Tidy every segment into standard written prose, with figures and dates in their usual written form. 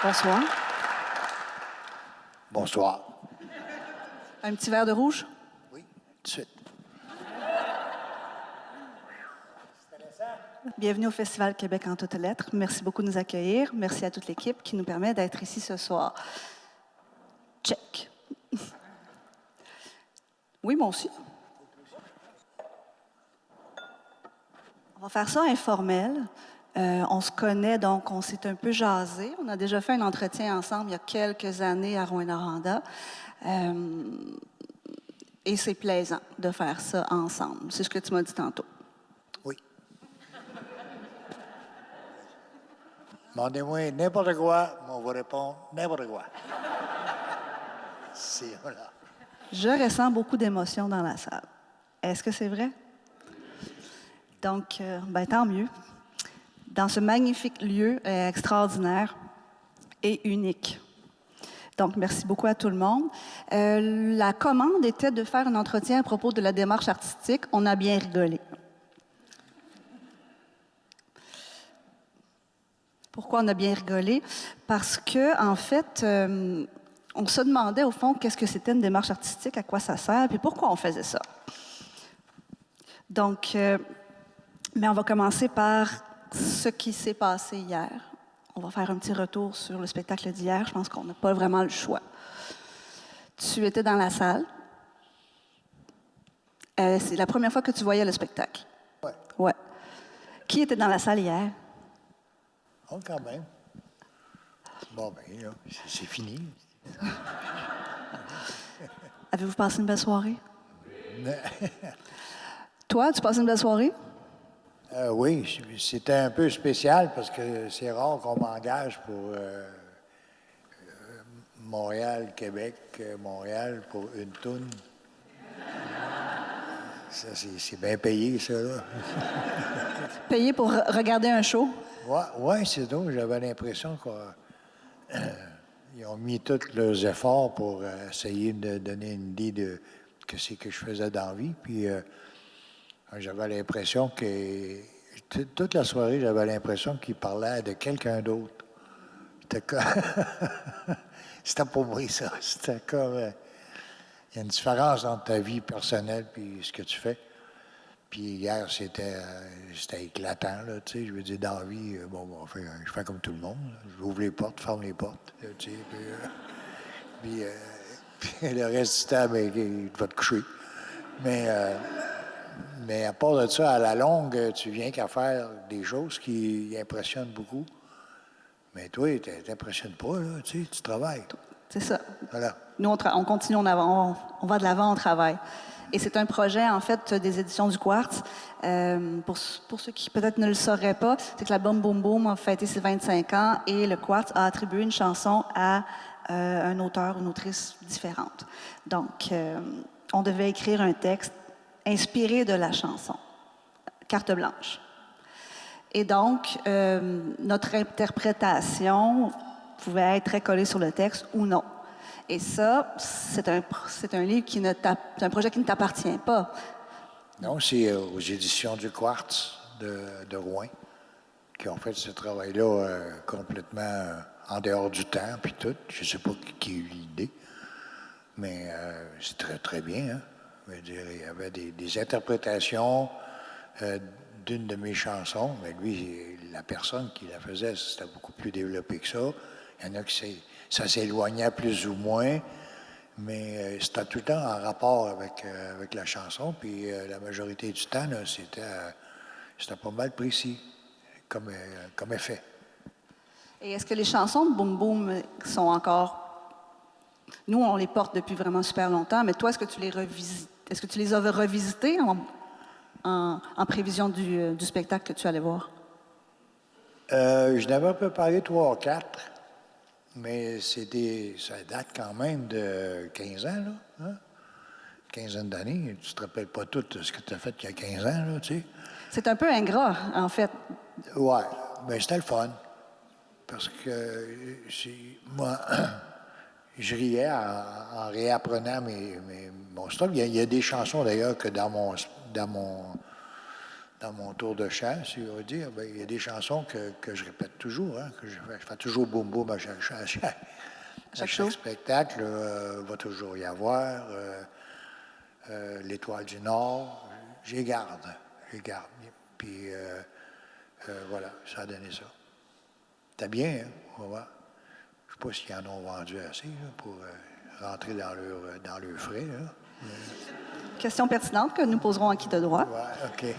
Bonsoir. Bonsoir. Un petit verre de rouge? Oui, tout de suite. Bienvenue au Festival Québec en toutes lettres. Merci beaucoup de nous accueillir. Merci à toute l'équipe qui nous permet d'être ici ce soir. Check. Oui, moi aussi. On va faire ça informel. On se connaît, donc on s'est un peu jasé. On a déjà fait un entretien ensemble il y a quelques années à Rouyn-Noranda. Et c'est plaisant de faire ça ensemble. C'est ce que tu m'as dit tantôt. Oui. Demandez-moi n'importe quoi, on va répondre n'importe quoi. C'est voilà. Je ressens beaucoup d'émotions dans la salle. Est-ce que c'est vrai? Donc, tant mieux. Dans ce magnifique lieu extraordinaire et unique. Donc, merci beaucoup à tout le monde. La commande était de faire un entretien à propos de la démarche artistique. On a bien rigolé. Pourquoi on a bien rigolé? Parce que, en fait, on se demandait au fond qu'est-ce que c'était une démarche artistique, à quoi ça sert, puis pourquoi on faisait ça. Donc, mais on va commencer par ce qui s'est passé hier. On va faire un petit retour sur le spectacle d'hier. Je pense qu'on n'a pas vraiment le choix. Tu étais dans la salle. C'est la première fois que tu voyais le spectacle. Oui. Ouais. Qui était dans la salle hier? Oh, quand même. Bon, bien, là, c'est fini. Avez-vous passé une belle soirée? Toi, tu passes une belle soirée? Oui, c'était un peu spécial parce que c'est rare qu'on m'engage pour Montréal, Québec, Montréal pour une toune. Ça, c'est bien payé, ça, là. Payé pour regarder un show? Oui, c'est donc. J'avais l'impression qu'ils ont mis tous leurs efforts pour essayer de donner une idée de ce que je faisais dans la vie. Puis j'avais l'impression que toute la soirée, j'avais l'impression qu'ils parlaient de quelqu'un d'autre. C'était pas moi, ça. C'était comme... il y a une différence entre ta vie personnelle et ce que tu fais. Puis hier, c'était éclatant, là, tu sais. Je veux dire, dans la vie, je fais comme tout le monde. J'ouvre les portes, ferme les portes, tu sais. Puis le reste du temps, il va te coucher. Mais à part de ça, à la longue, tu viens qu'à faire des choses qui impressionnent beaucoup. Mais toi, tu t'impressionnes pas, là, tu sais, tu travailles. C'est ça. Voilà. Nous, on continue, on va de l'avant, on travaille. Et c'est un projet, en fait, des éditions du Quartz. Pour ceux qui peut-être ne le sauraient pas, c'est que l'album Boom Boom a fêté ses 25 ans et le Quartz a attribué une chanson à un auteur ou une autrice différente. Donc, on devait écrire un texte inspiré de la chanson. Carte blanche. Et donc, notre interprétation pouvait être très collée sur le texte ou non. Et ça, c'est un livre c'est un projet qui ne t'appartient pas. Non, c'est aux éditions du Quartz de Rouen qui ont fait ce travail-là complètement en dehors du temps, puis tout. Je ne sais pas qui a eu l'idée, mais c'est très, très bien. Hein? Je veux dire, il y avait des interprétations d'une de mes chansons, mais lui, la personne qui la faisait, c'était beaucoup plus développé que ça. Il y en a qui ça s'éloignait plus ou moins, mais c'était tout le temps en rapport avec la chanson, puis la majorité du temps, là, c'était pas mal précis comme effet. Et est-ce que les chansons de Boom Boom sont encore... Nous, on les porte depuis vraiment super longtemps, mais toi, est-ce que tu les revisites? Est-ce que tu les as revisitées en prévision du spectacle que tu allais voir? Je n'avais préparé 3 ou 4, mais ça date quand même de 15 ans, là. Hein? Une quinzaine d'années. Tu te rappelles pas tout ce que tu as fait il y a 15 ans, là, tu sais. C'est un peu ingrat, en fait. Ouais, mais c'était le fun. Parce que moi, je riais en réapprenant mon stock. Il y a des chansons, d'ailleurs, que dans dans mon tour de chant, si on veut dire, ben, il y a des chansons que je répète toujours, hein, que je fais toujours boum boum à chaque spectacle. Va toujours y avoir l'Étoile du Nord. J'y garde. Puis voilà, ça a donné ça. C'était bien, hein? On va voir. Je ne sais pas s'ils en ont vendu assez là, pour rentrer dans leur frais. Là. Question pertinente que nous poserons à qui de droit. Oui, OK.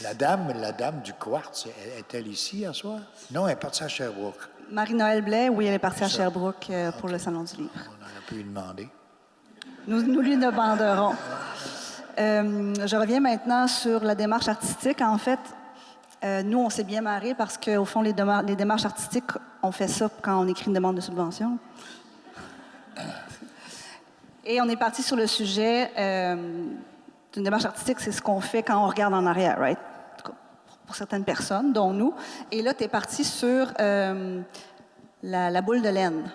La dame du quartz, est-elle ici à soir? Non, elle est partie à Sherbrooke. Marie-Noël Blais, oui, elle est partie à Sherbrooke pour le Salon du Livre. On aurait pu lui demander. Nous lui demanderons. Je reviens maintenant sur la démarche artistique. En fait, nous, on s'est bien marré parce qu'au fond, les démarches artistiques, on fait ça quand on écrit une demande de subvention. Et on est parti sur le sujet d'une démarche artistique, c'est ce qu'on fait quand on regarde en arrière, right? Pour certaines personnes, dont nous. Et là, tu es parti sur la boule de laine.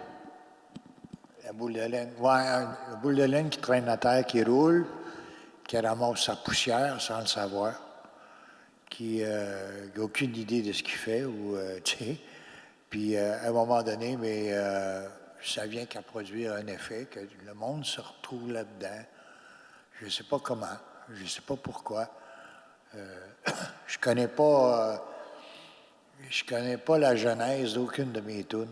La boule de laine. Oui, la boule de laine qui traîne à terre, qui roule, qui ramasse sa poussière sans le savoir, qui n'a aucune idée de ce qu'il fait, ou, tu sais. Puis, à un moment donné, mais ça vient qu'à produire un effet, que le monde se retrouve là-dedans. Je ne sais pas comment, je ne sais pas pourquoi. Je connais pas la genèse d'aucune de mes tunes.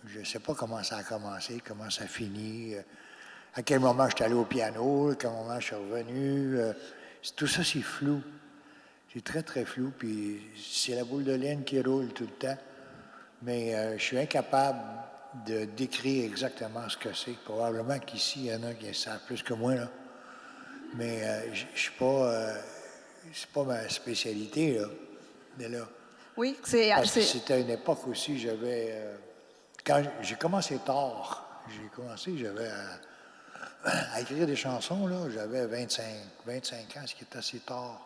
Je ne sais pas comment ça a commencé, comment ça finit, à quel moment je suis allé au piano, à quel moment je suis revenu. Tout ça, c'est flou. C'est très, très flou. Puis c'est la boule de laine qui roule tout le temps. Mais je suis incapable de décrire exactement ce que c'est. Probablement qu'ici, il y en a qui savent plus que moi, là. Mais je suis pas... c'est pas ma spécialité, là. Mais là. Oui, Parce que c'était une époque aussi, j'avais... quand j'ai commencé tard, j'avais à écrire des chansons, là, j'avais 25 ans, ce qui est assez tard.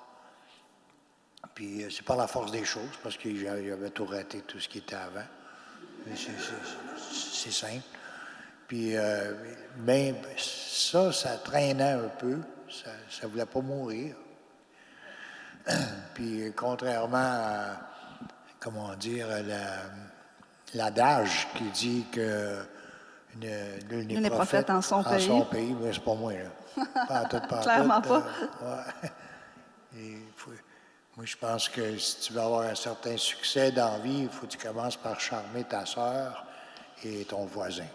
Puis c'est par la force des choses, parce que j'avais tout raté, tout ce qui était avant. C'est simple. Puis même ça traînait un peu, ça voulait pas mourir. Puis contrairement à, comment dire, l'adage qui dit que nul n'est prophète en son pays, mais c'est pas moi, là. Pas tout. Clairement pas. Ouais. Moi, je pense que si tu veux avoir un certain succès dans la vie, il faut que tu commences par charmer ta sœur et ton voisin.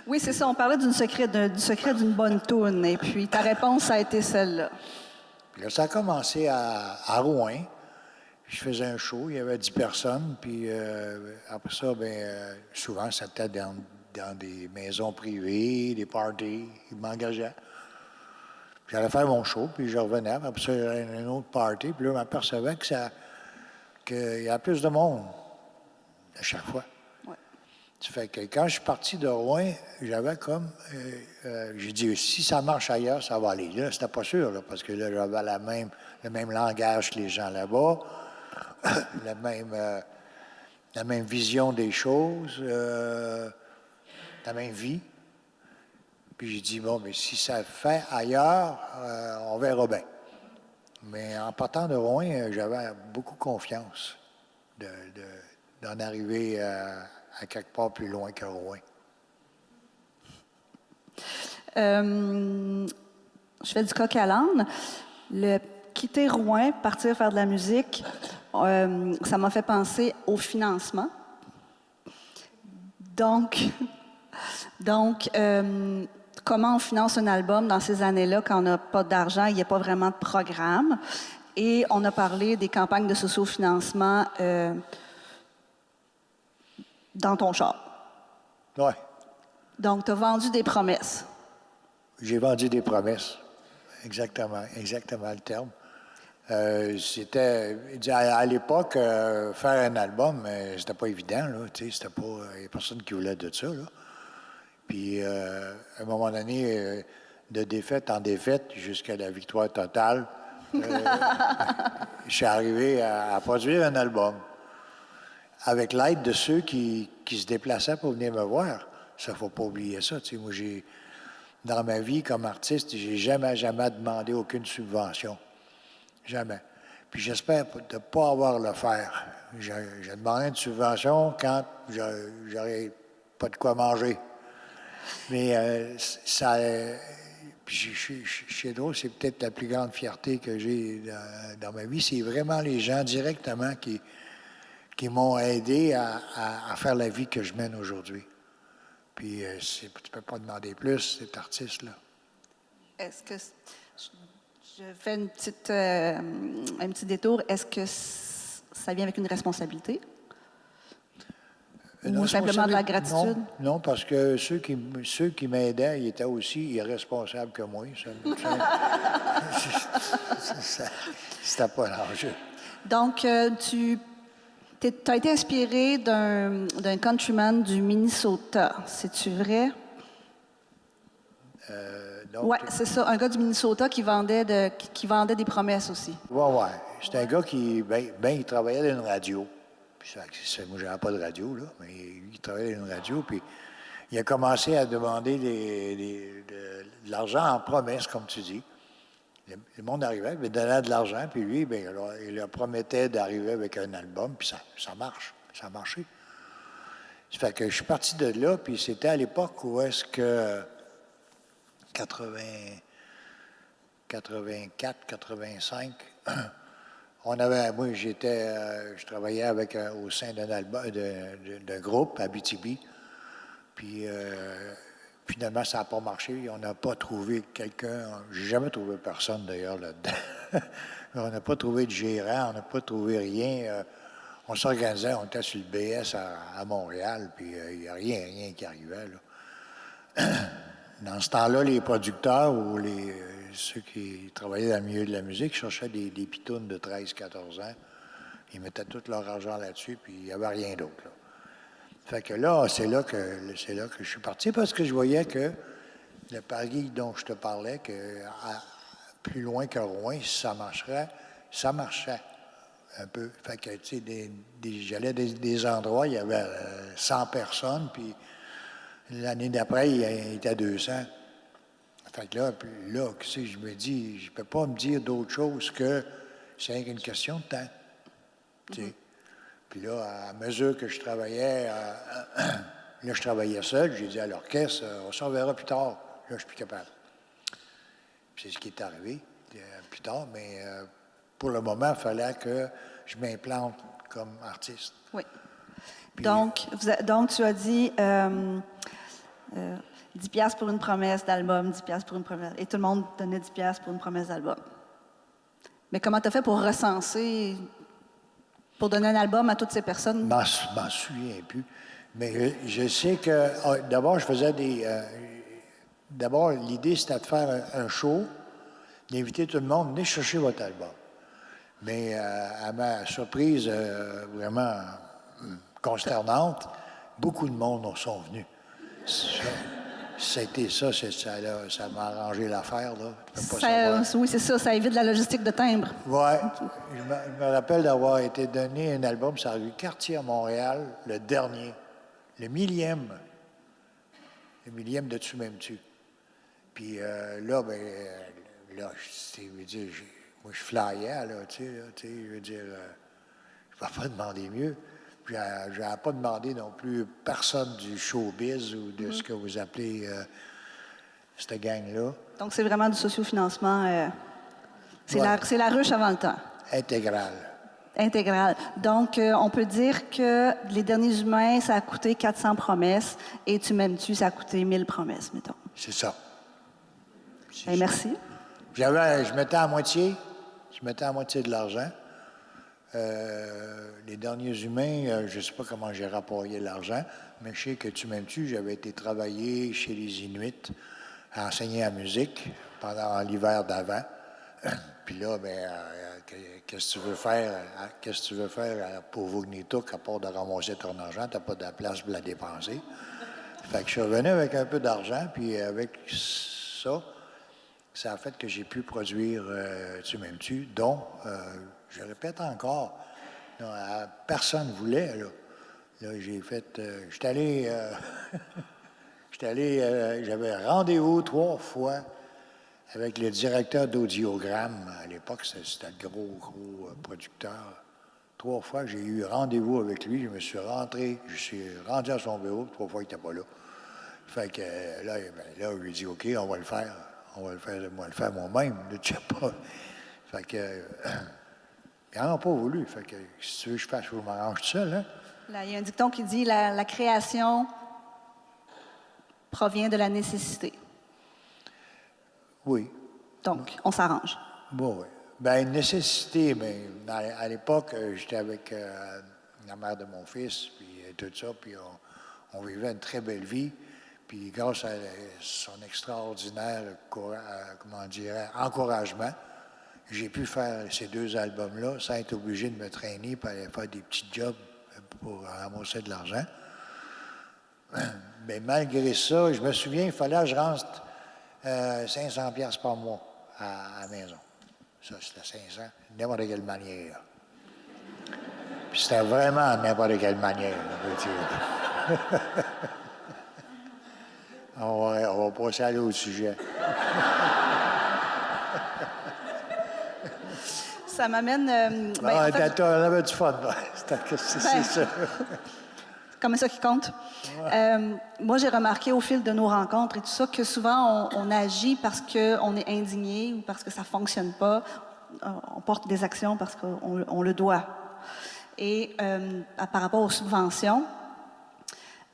Oui, c'est ça. On parlait du secret d'une bonne toune. Et puis, ta réponse a été celle-là. Puis là, ça a commencé à Rouen. Je faisais un show, il y avait 10 personnes. Puis après ça, souvent, c'était dans des maisons privées, des parties. Ils m'engageaient. J'allais faire mon show, puis je revenais. Après ça, il y avait une autre party. Puis là, je m'apercevais qu'il y a plus de monde à chaque fois. Ouais. Ça fait que quand je suis parti de Rouen, j'avais comme... j'ai dit, si ça marche ailleurs, ça va aller. Là, c'était pas sûr, là, parce que là, j'avais le même langage que les gens là-bas, la même vision des choses, la même vie. Puis j'ai dit, bon, mais si ça fait ailleurs, on verra bien. Mais en partant de Rouen, j'avais beaucoup confiance d'en arriver à quelque part plus loin que Rouen. Je fais du coq à l'âne. Quitter Rouen, partir faire de la musique, ça m'a fait penser au financement. Donc, comment on finance un album dans ces années-là quand on n'a pas d'argent, il n'y a pas vraiment de programme. Et on a parlé des campagnes de sociofinancement dans ton char. Oui. Donc, tu as vendu des promesses. J'ai vendu des promesses. Exactement le terme. C'était, à l'époque, faire un album, c'était pas évident, là, tu sais, c'était pas, il n'y a personne qui voulait de ça, là. Puis, à un moment donné, de défaite en défaite, jusqu'à la victoire totale, je suis arrivé à produire un album. Avec l'aide de ceux qui se déplaçaient pour venir me voir. Ça, il ne faut pas oublier ça. Tu sais, moi, dans ma vie comme artiste, j'ai jamais demandé aucune subvention. Jamais. Puis j'espère de ne pas avoir à le faire. J'ai demandé une subvention quand j'aurais pas de quoi manger. Mais ça... puis chez drôle, c'est peut-être la plus grande fierté que j'ai dans ma vie. C'est vraiment les gens directement qui m'ont aidé à faire la vie que je mène aujourd'hui. Puis tu ne peux pas demander plus, cet artiste-là. Est-ce que je fais un petit détour? Est-ce que ça vient avec une responsabilité? Ou simplement de la gratitude? Non, parce que ceux qui m'aidaient, ils étaient aussi irresponsables que moi. C'était pas l'enjeu. Donc, tu as été inspiré d'un countryman du Minnesota. C'est-tu vrai? Oui, c'est ça. Un gars du Minnesota qui vendait des promesses aussi. Oui. C'était un gars qui, il travaillait dans une radio. Puis moi, je n'avais pas de radio, là, mais il travaillait dans une radio, puis il a commencé à demander de l'argent en promesse, comme tu dis. Le monde arrivait, il donnait de l'argent, puis lui, il leur promettait d'arriver avec un album, puis ça marche. Ça a marché. Ça fait que je suis parti de là, puis c'était à l'époque où est-ce que 84, 85, moi, je travaillais au sein d'un album, d'un groupe, Abitibi. Puis, finalement, ça n'a pas marché. On n'a pas trouvé quelqu'un. J'ai jamais trouvé personne, d'ailleurs, là-dedans. On n'a pas trouvé de gérant, on n'a pas trouvé rien. On s'organisait, on était sur le BS à Montréal, puis il n'y a rien qui arrivait, là. Dans ce temps-là, les producteurs ou ceux qui travaillaient dans le milieu de la musique cherchaient des pitounes de 13-14 ans. Ils mettaient tout leur argent là-dessus, puis il n'y avait rien d'autre, là. Fait que là, c'est là que je suis parti, parce que je voyais que le pari dont je te parlais, que plus loin que Rouen, si ça marcherait, ça marchait un peu. Fait que, tu sais, j'allais des endroits, il y avait 100 personnes, puis l'année d'après, il était 200. Fait que là, tu sais, je me dis, je peux pas me dire d'autre chose que c'est une question de temps. Tu sais. Puis là, à mesure que je travaillais, là, je travaillais seul. J'ai dit à l'orchestre, on s'en verra plus tard. Là, je suis plus capable. Puis c'est ce qui est arrivé plus tard, mais pour le moment, il fallait que je m'implante comme artiste. Oui. Puis, donc, tu as dit 10 piastres pour une promesse d'album, 10 piastres pour une promesse... Et tout le monde donnait 10 piastres pour une promesse d'album. Mais comment tu as fait pour recenser, pour donner un album à toutes ces personnes? Je m'en souviens plus. Mais je sais que, d'abord, je faisais d'abord, l'idée, c'était de faire un show, d'inviter tout le monde, venez chercher votre album. Mais à ma surprise vraiment consternante, beaucoup de monde sont venus. C'était ça m'a arrangé l'affaire, là. Oui, c'est ça, ça évite la logistique de timbre. Oui. Je me rappelle d'avoir été donné un album sur la rue Cartier à Montréal, le dernier, le millième de Tu m'aimes-tu. Puis là, moi, je flyais, là, tu sais, je veux dire, je ne vais pas demander mieux. Puis, je n'avais pas demandé non plus personne du showbiz ou de ce que vous appelez cette gang-là. Donc, c'est vraiment du sociofinancement. C'est la ruche avant le temps. Intégrale. Donc, on peut dire que Les Derniers Humains, ça a coûté 400 promesses et Tu m'aimes-tu, ça a coûté 1000 promesses, mettons. C'est ça. Merci. Je mettais à moitié de l'argent. Les Derniers Humains, je ne sais pas comment j'ai rapporté l'argent, mais je sais que Tu m'aimes-tu, j'avais été travailler chez les Inuits à enseigner la musique pendant l'hiver d'avant. Puis là, qu'est-ce que tu veux faire pour Vugnituk à part de ramasser ton argent? Tu n'as pas de place pour la dépenser. Fait que je suis revenu avec un peu d'argent, puis avec ça a fait que j'ai pu produire Tu m'aimes-tu, dont, je répète encore, personne ne voulait, là. Là, j'ai fait... j'étais allé... j'avais rendez-vous 3 fois avec le directeur d'Audiogramme. À l'époque, c'était le gros producteur. 3 fois que j'ai eu rendez-vous avec lui, je suis rendu à son bureau, 3 fois il n'était pas là. Fait que là, je lui ai dit, OK, on va le faire. Moi, le faire moi-même. Là, tu sais pas. Fait que, ils n'en ont pas voulu. Fait que, si tu veux que je fasse, je m'arrange tout seul, hein? Là, il y a un dicton qui dit la création provient de la nécessité. Oui. Donc, on s'arrange. Bon, oui. Bien, nécessité, mais à l'époque, j'étais avec la mère de mon fils, puis tout ça, puis on vivait une très belle vie. Puis grâce à son extraordinaire, encouragement, j'ai pu faire ces 2 albums-là sans être obligé de me traîner pour aller faire des petits jobs pour ramasser de l'argent. Mais malgré ça, je me souviens, il fallait que je rentre 500 pièces par mois à la maison. Ça, c'était 500, n'importe quelle manière. Puis c'était vraiment n'importe quelle manière, je veux dire. On va passer à l'autre sujet. Ça m'amène... On avait du fun. C'est ça. C'est comme ça qui compte. Moi, j'ai remarqué au fil de nos rencontres et tout ça que souvent, on agit parce qu'on est indigné ou parce que ça ne fonctionne pas. On porte des actions parce qu'on le doit. Et par rapport aux subventions,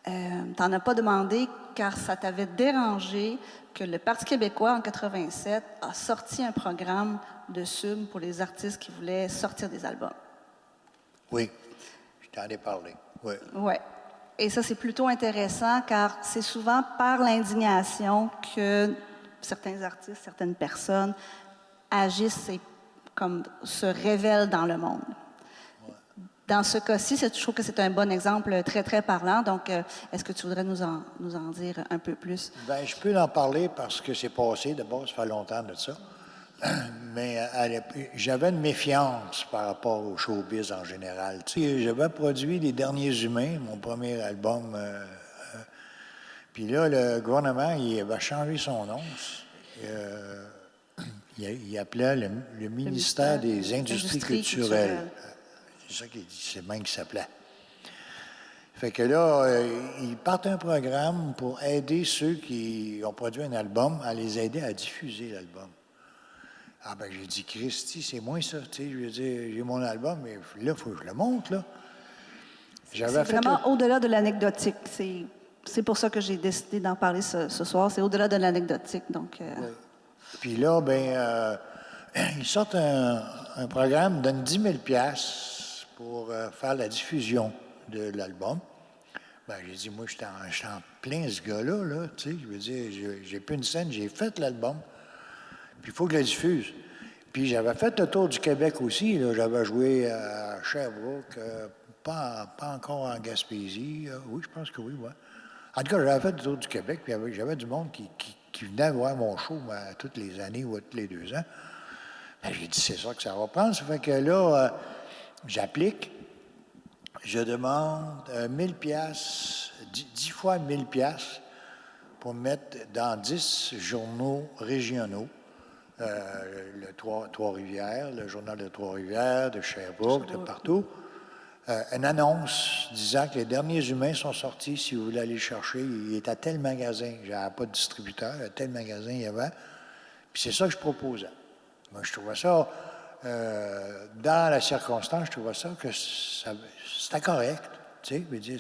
tu n'en as pas demandé car ça t'avait dérangé que le Parti québécois, en 87, a sorti un programme de sub pour les artistes qui voulaient sortir des albums. Oui, je t'en ai parlé. Oui. Oui. Et ça, c'est plutôt intéressant car c'est souvent par l'indignation que certains artistes, certaines personnes agissent et comme se révèlent dans le monde. Ouais. Dans ce cas-ci, je trouve que c'est un bon exemple très, très parlant. Donc, est-ce que tu voudrais nous en dire un peu plus? Bien, je peux en parler parce que c'est passé. D'abord, ça fait longtemps de ça. Mais j'avais une méfiance par rapport au showbiz en général. Tu sais, j'avais produit Les Derniers Humains, mon premier album. Puis là, le gouvernement, il avait changé son nom. Il appelait le ministère des Industries culturelles. C'est ça qu'il dit, c'est même qu'il s'appelait. Fait que là, ils partent un programme pour aider ceux qui ont produit un album, à les aider à diffuser l'album. Ah ben j'ai dit, Christy, c'est moi ça, tu sais, je veux dire, j'ai mon album, mais là, il faut que je le montre, là. C'est vraiment au-delà de l'anecdotique. C'est pour ça que j'ai décidé d'en parler ce soir. C'est au-delà de l'anecdotique, donc... Oui. Puis là, ils sortent un programme, donnent 10 000 $ pour faire la diffusion de l'album. Ben, j'ai dit, moi, je suis en plein ce gars-là, là, tu sais, je veux dire, j'ai plus une scène, j'ai fait l'album. Puis il faut que je la diffuse. Puis j'avais fait le tour du Québec aussi. Là. J'avais joué à Sherbrooke, pas encore en Gaspésie. Oui, je pense que oui, ouais. En tout cas, j'avais fait le tour du Québec, puis j'avais du monde qui venait voir mon show toutes les années ou tous les 2 ans. Ben, j'ai dit, c'est ça que ça va prendre. Ça fait que là, j'applique. Je demande 1000 $, 10 fois 1000 $ pour me mettre dans 10 journaux régionaux. Le Trois-Rivières, le journal de Trois-Rivières, de Sherbrooke, de partout. Une annonce disant que Les Derniers Humains sont sortis, si vous voulez aller le chercher. Il est à tel magasin. J'avais pas de distributeur. À tel magasin, il y avait. Puis c'est ça que je proposais. Moi, je trouvais ça, dans la circonstance, je trouvais ça que c'était correct. Tu sais, je veux dire,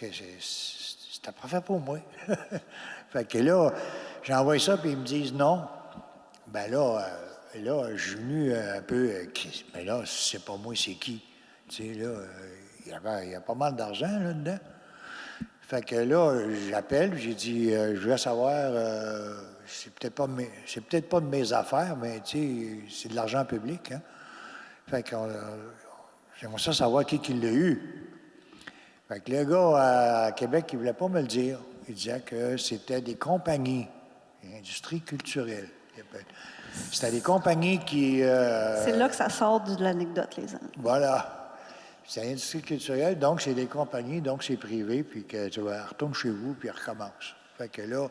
c'était parfait pour moi. Fait que là, j'envoie ça, puis ils me disent non. Ben là, je suis venu un peu... mais là, c'est pas moi, c'est qui? Tu sais, là, il y a pas mal d'argent là-dedans. Fait que là, j'appelle, j'ai dit, je voulais savoir, c'est peut-être pas de mes affaires, mais tu sais, c'est de l'argent public, hein? Fait que j'aimerais ça savoir qui l'a eu. Fait que le gars à Québec, il voulait pas me le dire. Il disait que c'était des compagnies, des industries culturelles. C'était des compagnies qui... C'est là que ça sort de l'anecdote, les amis. Voilà. C'est l'industrie culturelle, donc c'est des compagnies, donc c'est privé, puis que tu retournes chez vous, puis recommence. Fait que là,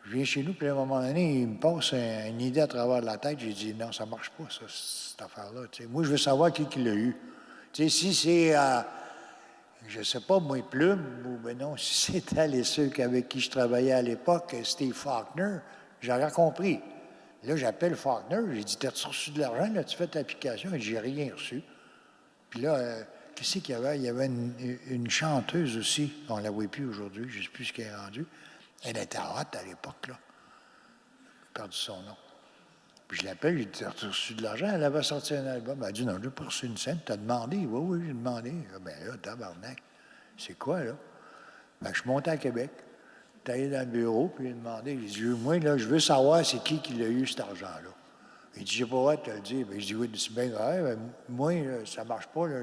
Je viens chez nous, puis à un moment donné, il me passe une idée à travers la tête. J'ai dit, non, ça marche pas, ça, cette affaire-là. Tu sais, moi, je veux savoir qui l'a eu. Tu sais, si c'est, je sais pas, moi, Plume, ou ben non, si c'était ceux avec qui je travaillais à l'époque, Steve Faulkner, j'aurais compris. Là, j'appelle Faulkner, j'ai dit, t'as-tu reçu de l'argent? Là, tu fais ta application? Il dit, j'ai rien reçu. Puis là, qu'est-ce qu'il y avait? Il y avait une chanteuse aussi, on ne la voit plus aujourd'hui, je ne sais plus ce qu'elle est rendue. Elle était hot à l'époque, là. J'ai perdu son nom. Puis je l'appelle, j'ai dit, t'as reçu de l'argent? Elle avait sorti un album. Elle a dit, non, je n'ai pas reçu une scène. T'as demandé? Oui, oui, j'ai demandé. Ah, ben là, tabarnak. C'est quoi, là? Ben, je suis monté à Québec. J'étais allé dans le bureau, puis j'ai demandé. J'ai dit, moi, là, je veux savoir c'est qui l'a eu, cet argent-là. Il dit, j'ai pas le droit de te le dire. Ben, je dis, oui, c'est bien grave. Ben, moi, là, ça ne marche pas, là.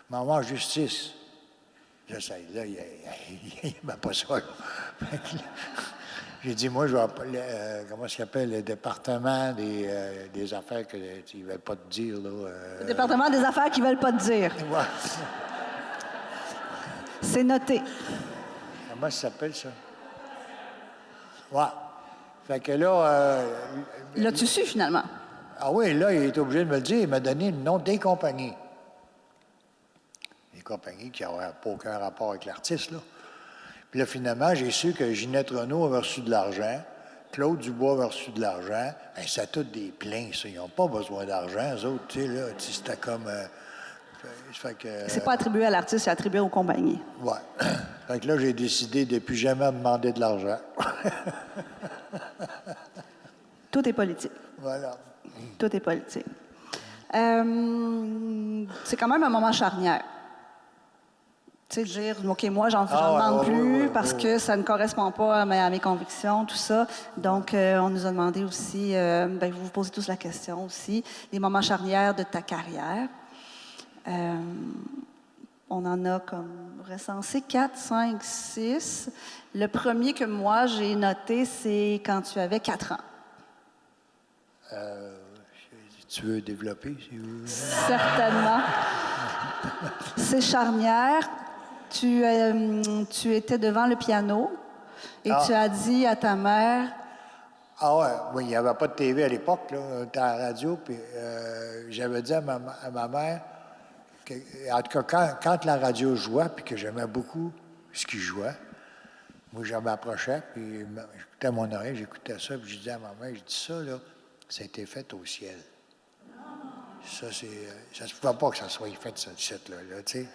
M'en va en justice. Là, il m'a pas ça, là. J'ai dit, moi, je vais appeler, comment ça s'appelle, le département des affaires qu'ils ne veulent pas te dire, là. Le département des affaires qu'ils ne veulent pas te dire. Ouais. C'est noté. Comment ça s'appelle, ça? Ouais. Fait que là... L'as-tu su, finalement? Ah oui, là, il est obligé de me le dire. Il m'a donné le nom des compagnies. Des compagnies qui n'auraient pas aucun rapport avec l'artiste, là. Puis là, finalement, j'ai su que Ginette Renault avait reçu de l'argent, Claude Dubois avait reçu de l'argent. Bien, c'est tous des pleins, ça. Ils n'ont pas besoin d'argent, eux autres, tu sais, là. C'était comme... fait que... C'est pas attribué à l'artiste, c'est attribué aux compagnies. Ouais. Fait que là, j'ai décidé de plus jamais demander de l'argent. Tout est politique. Voilà. Tout est politique. C'est quand même un moment charnière. Tu sais, dire, OK, moi, j'en demande plus parce que ça ne correspond pas à mes convictions, tout ça. Donc, on nous a demandé aussi, vous vous posez tous la question aussi, les moments charnières de ta carrière. On en a comme recensé 4, 5, 6. Le premier que moi, j'ai noté, c'est quand tu avais 4 ans. Tu veux développer? Si vous... Certainement. C'est charnière. Tu étais devant le piano et tu as dit à ta mère... Ah ouais, oui, il n'y avait pas de TV à l'époque, là. On était à la radio, puis j'avais dit à ma mère, en tout cas, quand la radio jouait, puis que j'aimais beaucoup ce qu'il jouait, moi, je m'approchais, puis j'écoutais à mon oreille, j'écoutais ça, puis je disais à ma mère, je dis ça, là, ça a été fait au ciel. Ça, ça se pouvait pas que ça soit fait, ce site-là, tu sais.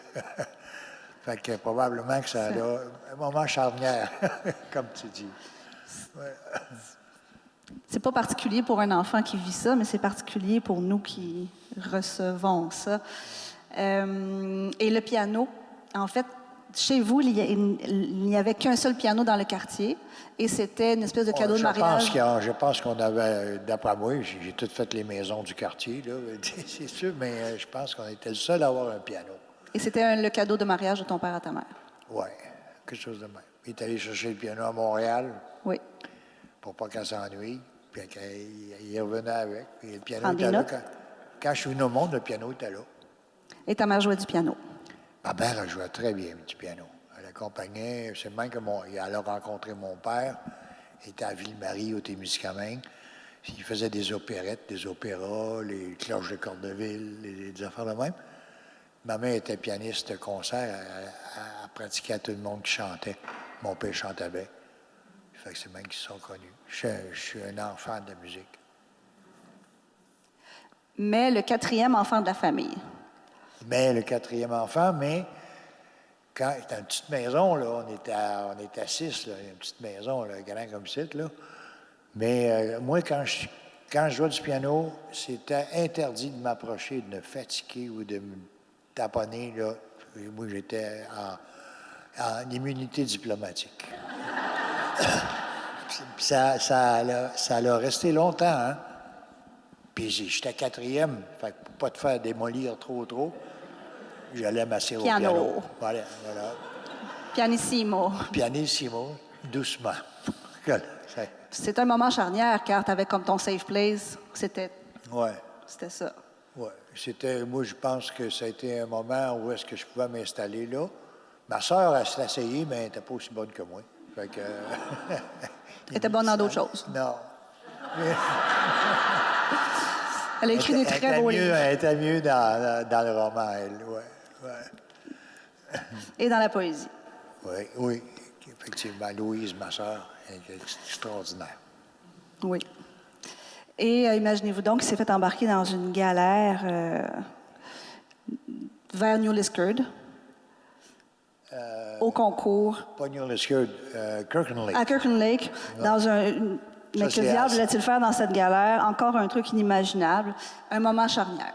Fait que probablement que ça a un moment charnière, comme tu dis. Ouais. C'est pas particulier pour un enfant qui vit ça, mais c'est particulier pour nous qui recevons ça. Et le piano, en fait, chez vous, il n'y avait qu'un seul piano dans le quartier et c'était une espèce de cadeau de mariage. Je pense qu'on avait, d'après moi, j'ai tout fait les maisons du quartier, là, c'est sûr, mais je pense qu'on était le seul à avoir un piano. Et c'était le cadeau de mariage de ton père à ta mère? Oui, quelque chose de même. Il est allé chercher le piano à Montréal. Oui. Pour pas qu'elle s'ennuie. Puis il revenait avec. Puis le piano était là. Quand je suis venu au monde, le piano était là. Et ta mère jouait du piano? Ma mère, elle jouait très bien du piano. Elle accompagnait, c'est même que elle a rencontré mon père. Il était à Ville-Marie, au Témiscamingue. Il faisait des opérettes, des opéras, les cloches de Cordeville, des affaires de même. Ma mère était pianiste de concert. Elle pratiquait à tout le monde qui chantait. Mon père chantait bien. Fait que c'est même qu'ils sont connus. Je suis un enfant de la musique. Mais le 4e enfant de la famille. Mais le 4e enfant, mais quand c'était une petite maison, là, on était à 6, là, une petite maison, là, grand comme ça, là. Mais moi, quand je jouais du piano, c'était interdit de m'approcher, de me fatiguer ou de me taponner, là. Moi, j'étais en immunité diplomatique. Puis ça a resté longtemps, hein? Puis j'étais 4e, fait que pour pas te faire démolir trop, j'allais m'asseoir au piano. Voilà. Pianissimo. Pianissimo, doucement. C'est un moment charnière, car tu avais comme ton safe place. C'était ça. Oui. Moi, je pense que ça a été un moment où est-ce que je pouvais m'installer là. Ma sœur, elle s'est asseyée, mais elle n'était pas aussi bonne que moi. Fait que... Elle était bonne dans d'autres choses. Non. Elle a écrit des très beaux livres. Elle était mieux dans le roman, elle, oui. Ouais. Et dans la poésie. Oui, oui. Effectivement, Louise, ma sœur, est extraordinaire. Oui. Et imaginez-vous donc qu'il s'est fait embarquer dans une galère vers New Liskeard, au concours. Pas New Liskeard, Kirkland Lake. À Kirkland Lake, dans un... Mais que diable voulait-il faire dans cette galère? Encore un truc inimaginable. Un moment charnière.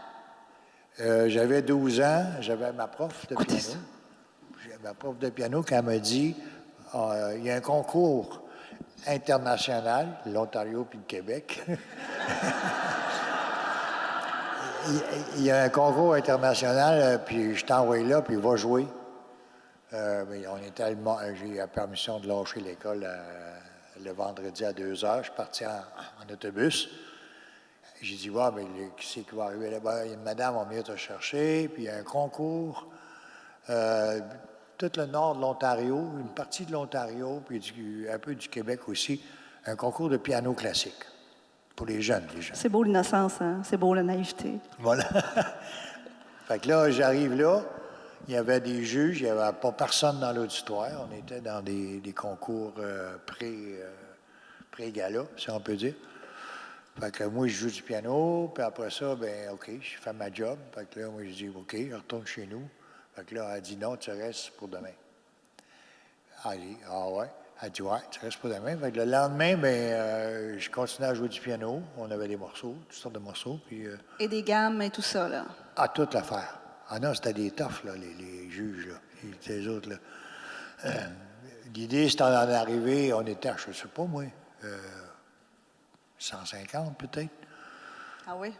J'avais 12 ans, j'avais ma prof de Écoutez piano. ça. Ma prof de piano qui m'a dit il y a un concours international, l'Ontario puis le Québec. Il y a un concours international, puis je t'envoie là, puis il va jouer. Mais on était j'ai eu la permission de lâcher l'école le vendredi à 2 heures. Je suis parti en autobus. J'ai dit, ouais, mais qui c'est qui va arriver là-bas? Il y a une madame, on vient te chercher, puis il y a un concours. Tout le nord de l'Ontario, une partie de l'Ontario, puis un peu du Québec aussi, un concours de piano classique pour les jeunes. C'est beau l'innocence, hein? C'est beau la naïveté. Voilà. Fait que là, j'arrive là, il y avait des juges, il n'y avait pas personne dans l'auditoire. On était dans des concours pré-gala, si on peut dire. Fait que moi, je joue du piano, puis après ça, ben OK, je fais ma job. Fait que là, moi, je dis OK, je retourne chez nous. Fait que là, elle dit non, tu restes pour demain. Elle dit ah ouais. Elle dit ouais, tu restes pour demain. Fait que le lendemain, ben, je continuais à jouer du piano. On avait des morceaux, toutes sortes de morceaux. Puis, Et des gammes et tout ça, là. Ah, toute l'affaire. Ah non, c'était des toughs, là, les juges, là, les autres, là. L'idée, c'était d'en arriver, on était à, je ne sais pas, moi, 150 peut-être. Ah oui?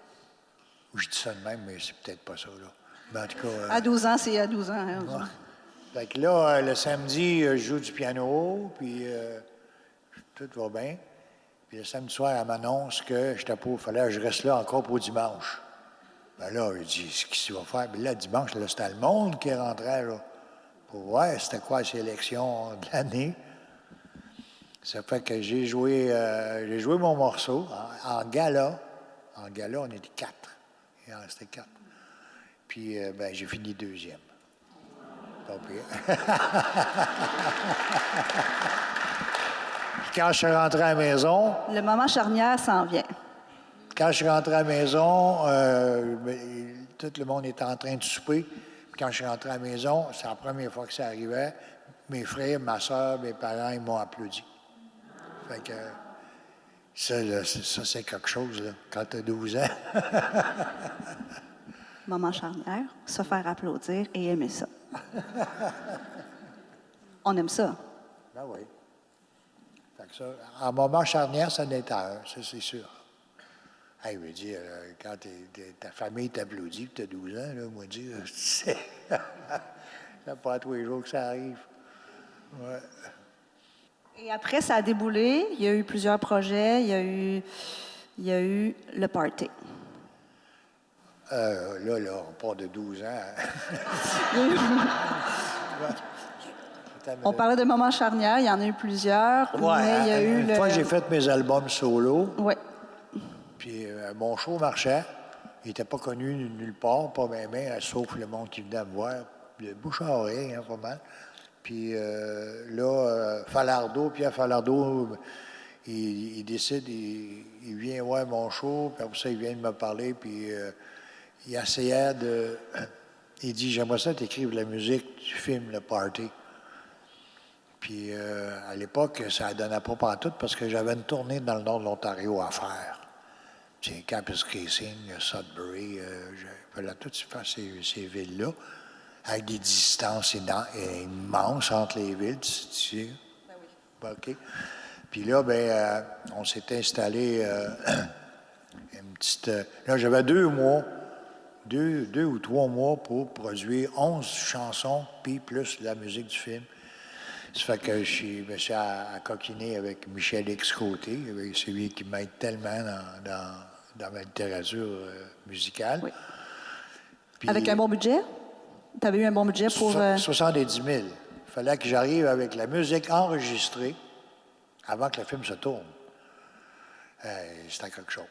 Je dis ça de même, mais c'est peut-être pas ça, là. Mais en tout cas... À 12 ans, c'est à 12 ans. Hein, ouais. Fait que là, le samedi, je joue du piano, puis tout va bien. Puis le samedi soir, elle m'annonce que il fallait que je reste là encore pour dimanche. Ben là, je dis, ce qu'il va faire? Mais là, dimanche, là, c'était le monde qui rentrait, là, pour voir c'était quoi la sélection de l'année. Ça fait que j'ai joué mon morceau en gala. En gala, on était 4. Il en restait 4. Puis, ben, j'ai fini deuxième. Pas pire. Puis quand je suis rentré à la maison... Le moment charnière s'en vient. Quand je suis rentré à la maison, tout le monde était en train de souper. Puis quand je suis rentré à la maison, c'est la première fois que ça arrivait. Mes frères, ma soeur, mes parents, ils m'ont applaudi. Fait que ça, là, c'est quelque chose, là, quand tu as 12 ans. Moment charnière, se faire applaudir et aimer ça. On aime ça. Ben oui. Fait que ça, en moment charnière, ça n'est un, ça c'est sûr. Hey, je veux dire, quand ta famille t'applaudit, tu as 12 ans, là, moi, dire, c'est pas à tous les jours que ça arrive. Ouais. Et après, ça a déboulé. Il y a eu plusieurs projets. Il y a eu le party. Là, on part de 12 ans. On parlait de moments charnières. Il y en a eu plusieurs. Ouais, mais il y a eu une fois, j'ai fait mes albums solo. Oui. Puis mon show marchait. Il n'était pas connu nulle part, pas bien, sauf le monde qui venait me voir. De bouche à oreille, hein, pas mal. Puis là, Pierre Falardeau, il décide, il vient voir mon show, puis après ça, il vient de me parler, puis il essayait de... Il dit, j'aimerais ça t'écrire la musique du film Le Party. Puis à l'époque, ça ne donnait pas partout parce que j'avais une tournée dans le nord de l'Ontario à faire. C'est Campus Racing, Sudbury, je fallait tout faire ces villes-là, avec des distances immenses entre les villes, tu sais. Ben oui. OK. Puis là, ben, on s'est installé une petite... là, j'avais 2 mois, 2 ou 3 mois pour produire 11 chansons, puis plus la musique du film. Ça fait que je me suis à coquiner avec Michel X-Côté. C'est lui qui m'aide tellement dans ma littérature musicale. Oui. Puis, avec un bon budget? Tu avais eu un bon budget pour... 70 000. Il fallait que j'arrive avec la musique enregistrée avant que le film se tourne. C'était quelque chose.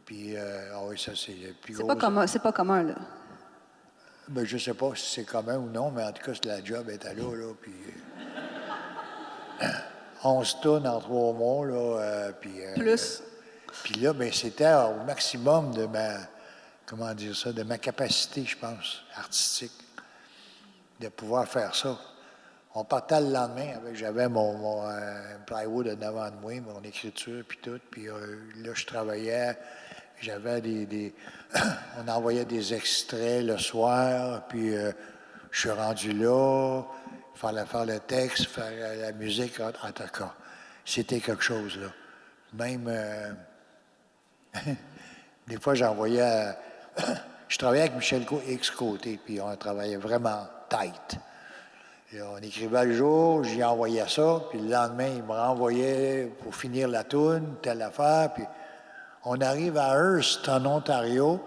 Puis, oui, ça, c'est le plus gros. C'est pas commun, là. Ben, je ne sais pas si c'est commun ou non, mais en tout cas, la job était là, puis 11 tonnes en 3 mois, là, Plus. Puis là, ben, c'était au maximum de de ma capacité, je pense, artistique, de pouvoir faire ça. On partait le lendemain, j'avais mon plywood en avant de moi, mon écriture, puis tout, puis là, je travaillais, j'avais on envoyait des extraits le soir, puis je suis rendu là, il fallait faire le texte, faire la musique, en tout cas. C'était quelque chose, là. Même, des fois, j'envoyais, je travaillais avec Michel X Côté, puis on travaillait vraiment tight. Et on écrivait le jour, j'y envoyais ça, puis le lendemain, il me renvoyait pour finir la toune, telle affaire, puis on arrive à Hearst, en Ontario,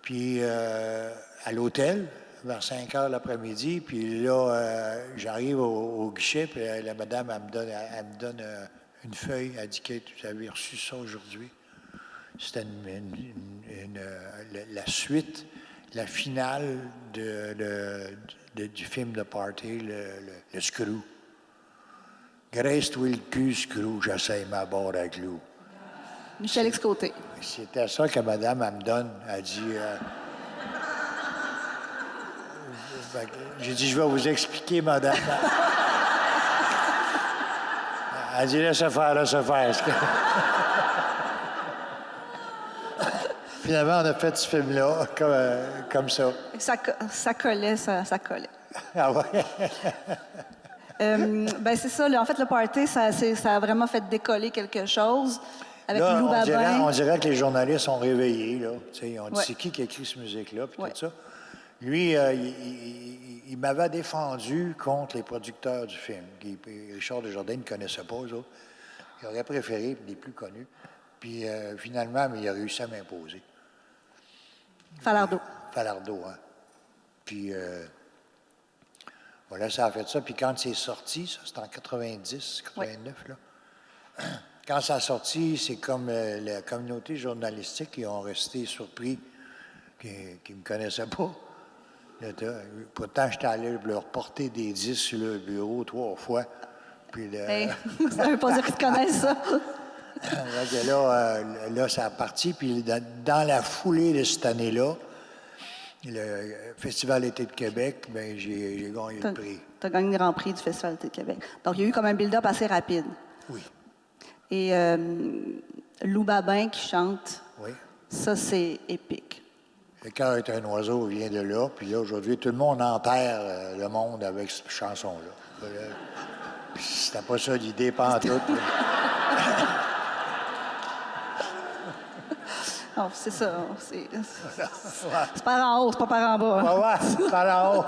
puis à l'hôtel, vers 5 heures l'après-midi, puis là, j'arrive au guichet, puis la madame, elle me donne une feuille, elle dit que tu avais reçu ça aujourd'hui. C'était la suite, la finale du film de party, le Screw. Grace, toi le cul, Screw, j'essaye ma barre à clou. Michel X Côté. C'était ça que madame, elle me donne. Elle dit... j'ai dit, je vais vous expliquer, madame. Elle dit, laisse faire, laisse faire. Finalement, on a fait ce film-là comme ça. Ça collait, ça collait. Ah ouais? Ben c'est ça, là, en fait, le party, ça a vraiment fait décoller quelque chose. Avec là, Lou Babin. On dirait que les journalistes sont réveillés. Là. Ils ont dit, Ouais. c'est qui a écrit cette musique-là, puis Ouais. tout ça. Lui, il m'avait défendu contre les producteurs du film. Richard Desjardins ne connaissait pas, eux autres. Il aurait préféré les plus connus. Puis finalement, mais il a réussi à m'imposer. Falardeau. Falardeau, hein. Puis voilà, ça a fait ça. Puis quand c'est sorti, ça, c'était en 90, 89, là. Quand ça a sorti, c'est comme la communauté journalistique qui ont resté surpris, qui ne me connaissaient pas. Pourtant, j'étais allé leur porter des disques sur le bureau 3 fois. Puis ça veut pas dire qu'ils te connaissent ça. là, ça a parti. Puis dans la foulée de cette année-là, le Festival d'été de Québec, ben j'ai gagné le prix. Tu as gagné le Grand Prix du Festival d'été de Québec. Donc, il y a eu comme un build-up assez rapide. Oui. Et Lou Babin qui chante, Oui. ça, c'est épique. Le cœur est un oiseau, vient de là. Puis là, aujourd'hui, tout le monde enterre le monde avec cette chanson-là. C'était pas ça l'idée, pas en tout. Oh, c'est ça. C'est par en haut, c'est pas par en bas. Ouais, par en haut.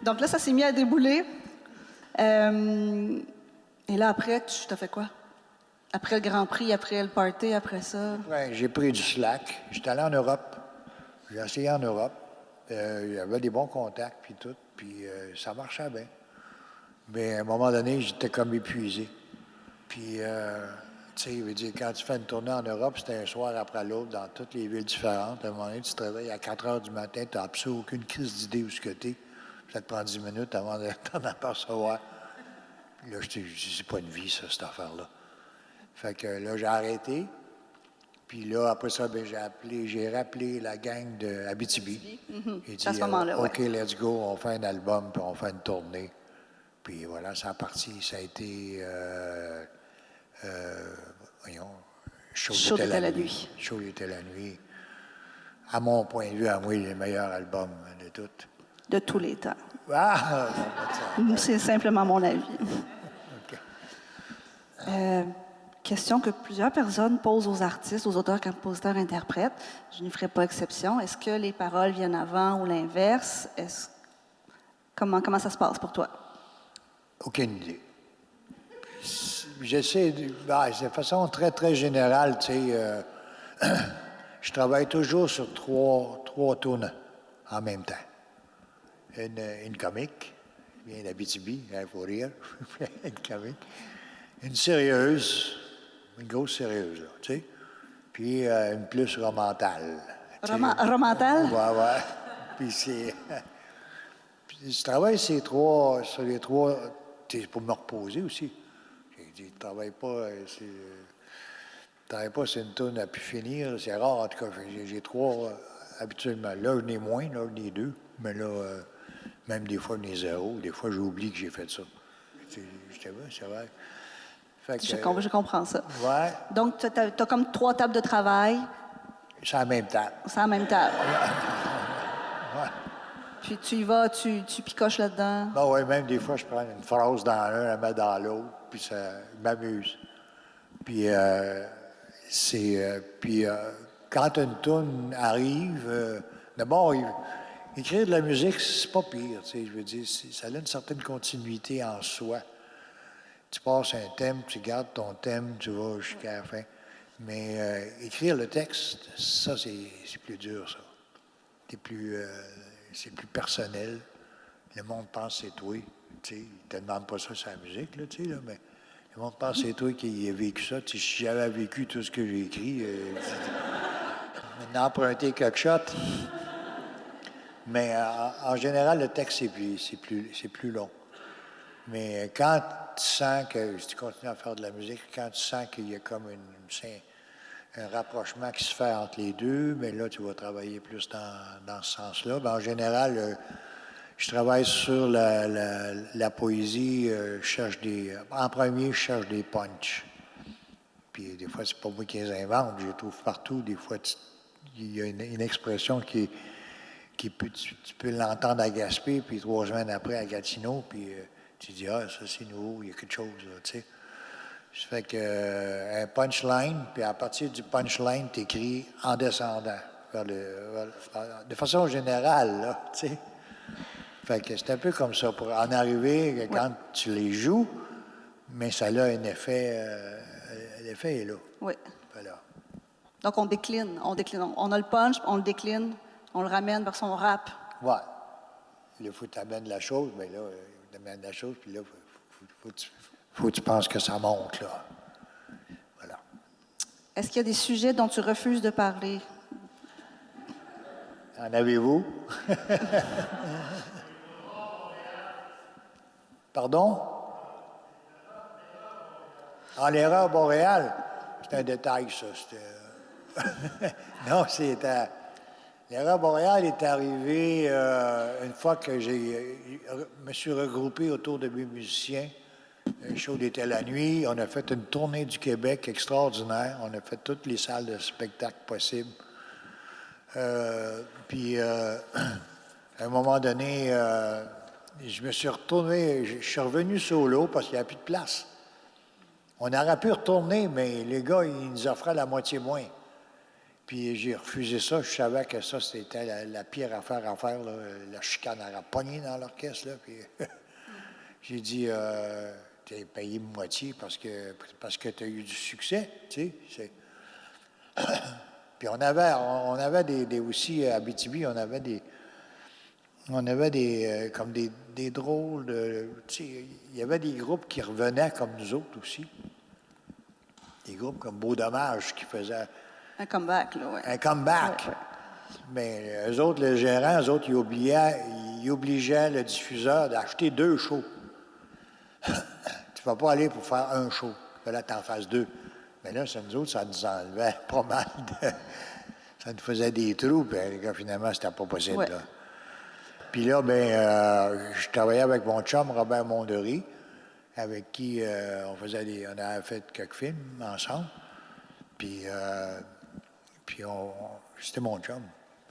Donc là, ça s'est mis à débouler. Et là, après, tu t'as fait quoi? Après le Grand Prix, après le party, après ça? Ouais, j'ai pris du slack. J'étais allé en Europe. J'ai essayé en Europe. Il y avait des bons contacts, puis tout. Puis ça marchait bien. Mais à un moment donné, j'étais comme épuisé. Puis, tu sais, il veut dire, quand tu fais une tournée en Europe, c'était un soir après l'autre, dans toutes les villes différentes. À un moment donné, tu te réveilles à 4 heures du matin, tu n'as absolument aucune crise d'idée où ce que t'es. Ça te prend 10 minutes avant de t'en apercevoir. Puis là, je dis, c'est pas une vie, ça, cette affaire-là. Fait que là, j'ai arrêté. Puis là, après ça, ben, j'ai rappelé la gang de Abitibi. J'ai dit, À ce moment-là, OK, let's go, on fait un album, puis on fait une tournée. Puis voilà, ça a parti. Ça a été, Chaud d'été la nuit. Chaud d'été la nuit. À mon point de vue, à moi, le meilleur album de toutes. De tous les temps. Ah! C'est simplement mon avis. OK. Question que plusieurs personnes posent aux artistes, aux auteurs, compositeurs, interprètes. Je n'y ferai pas exception. Est-ce que les paroles viennent avant ou l'inverse? Comment ça se passe pour toi? Aucune idée. J'essaie de façon très, très générale, tu sais, je travaille toujours sur trois tunes en même temps. Une comique, qui vient d'Abitibi, il faut rire, être comique. Une sérieuse, une grosse sérieuse, là, tu sais. Puis une plus romantale. Romantal? Ouais. Puis c'est... Puis je travaille sur les trois, pour me reposer aussi. J'ai dit, je travaille pas, sur une tourne à pu finir. C'est rare, en tout cas. J'ai trois habituellement. Là, je n'ai moins, là, je n'ai deux. Mais là, même des fois, je n'ai zéro. Des fois, j'oublie que j'ai fait ça. C'est vrai. Fait que, Je comprends ça. ouais, Donc, tu as comme 3 tables de travail. c'est en même temps. C'est à la même table. Puis tu y vas, tu picoches là-dedans. Ben oui, même des fois, je prends une phrase dans l'un, la mets dans l'autre, puis ça m'amuse. Puis, quand une tourne arrive, d'abord, écrire de la musique, c'est pas pire, tu sais, je veux dire, ça a une certaine continuité en soi. Tu passes un thème, tu gardes ton thème, tu vas jusqu'à la fin. Mais écrire le texte, ça, c'est plus dur, ça. C'est plus personnel. Le monde pense que c'est toi. Tu sais, ils te demandent pas ça sur la musique, là, tu sais, là, mais le monde pense que c'est toi qui as vécu ça. Tu sais, si j'avais vécu tout ce que j'ai écrit, emprunter quelque chose. Mais en général, le texte, c'est plus long. Mais quand tu sens que, si tu continues à faire de la musique, quand tu sens qu'il y a comme un rapprochement qui se fait entre les deux, mais là, tu vas travailler plus dans ce sens-là. Ben, en général, je travaille sur la poésie. En premier, je cherche des punchs. Puis des fois, c'est pas moi qui les invente, je les trouve partout. Des fois, il y a une expression tu peux l'entendre à Gaspé, puis 3 semaines après à Gatineau, puis tu dis, ah, ça c'est nouveau, il y a quelque chose, là, tu sais. Ça fait que un punchline, puis à partir du punchline, tu écris en descendant, de façon générale, là, tu sais. Fait que c'est un peu comme ça, pour en arriver, quand tu les joues, mais ça a un effet, l'effet est là. Oui. Voilà. Donc, on décline. On a le punch, on le décline, on le ramène vers son rap. Ouais. Là, faut que tu amènes la chose, mais là, tu amènes la chose, puis là, faut que tu penses que ça monte, là. Voilà. Est-ce qu'il y a des sujets dont tu refuses de parler? En avez-vous? Pardon? L'erreur boréale, c'est un détail, ça. Non, l'erreur boréale est arrivée une fois que me suis regroupé autour de mes musiciens. Le show était la nuit. On a fait une tournée du Québec extraordinaire. On a fait toutes les salles de spectacle possibles. Puis, à un moment donné, je me suis retourné, je suis revenu solo parce qu'il n'y a plus de place. On aurait pu retourner, mais les gars, ils nous offraient la moitié moins. Puis j'ai refusé ça. Je savais que ça, c'était la pire affaire à faire. Là. La chicane aurait pogné dans l'orchestre. Là. Puis j'ai dit, t'es payé moitié parce que tu as eu du succès. Tu sais. Puis on avait aussi, à Abitibi, on avait comme des drôles de... Il y avait des groupes qui revenaient comme nous autres aussi. Des groupes comme Beau Dommage qui faisaient... Un comeback, là, oui. Un comeback. Ouais. Mais eux autres, le gérant, ils obligeaient le diffuseur d'acheter 2 shows. Tu ne vas pas aller pour faire un show. Là, tu en fasses 2. Mais là, nous autres, ça nous enlevait pas mal de... Ça nous faisait des trous, puis finalement, c'était pas possible. Ouais. Là. Puis là, je travaillais avec mon chum, Robert Mondery, avec qui on avait fait quelques films ensemble. Puis c'était mon chum,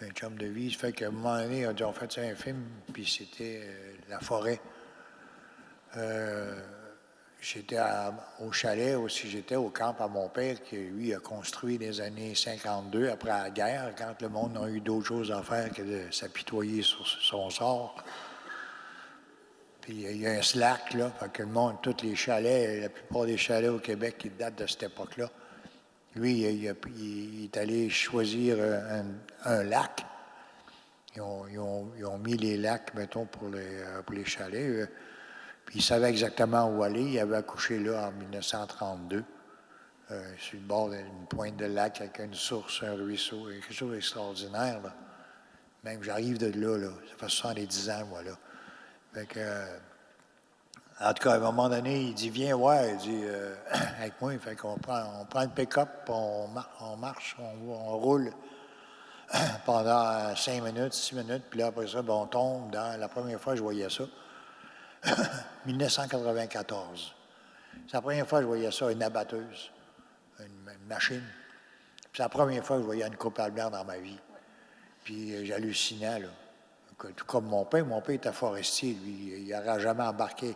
un chum de vie. Ça fait qu'à un moment donné, on fait un film, puis c'était La Forêt. J'étais au chalet, aussi j'étais au camp à mon père, qui lui a construit les années 52, après la guerre, quand le monde a eu d'autres choses à faire que de s'apitoyer sur son sort. Puis il y a un slack, là, fait que le monde, tous les chalets, la plupart des chalets au Québec qui datent de cette époque-là, lui, il est allé choisir un lac. Ils ont mis les lacs, mettons, pour les chalets. Puis ils savaient exactement où aller. Ils avaient accouché là en 1932, sur le bord d'une pointe de lac avec une source, un ruisseau, quelque chose d'extraordinaire, là. Même j'arrive de là. Ça fait 70 ans, moi, là. Fait que, en tout cas, à un moment donné, il dit, viens voir, il dit, avec moi. Fait qu'on prend le pick-up, on marche, on roule pendant 5 minutes, 6 minutes, puis là, après ça, ben, on tombe dans, la première fois que je voyais ça, 1994. C'est la première fois que je voyais ça, une abatteuse, une machine. Puis c'est la première fois que je voyais une coupe à blanc dans ma vie. Puis j'hallucinais, là. Tout comme mon père était forestier, lui, il n'aurait jamais embarqué.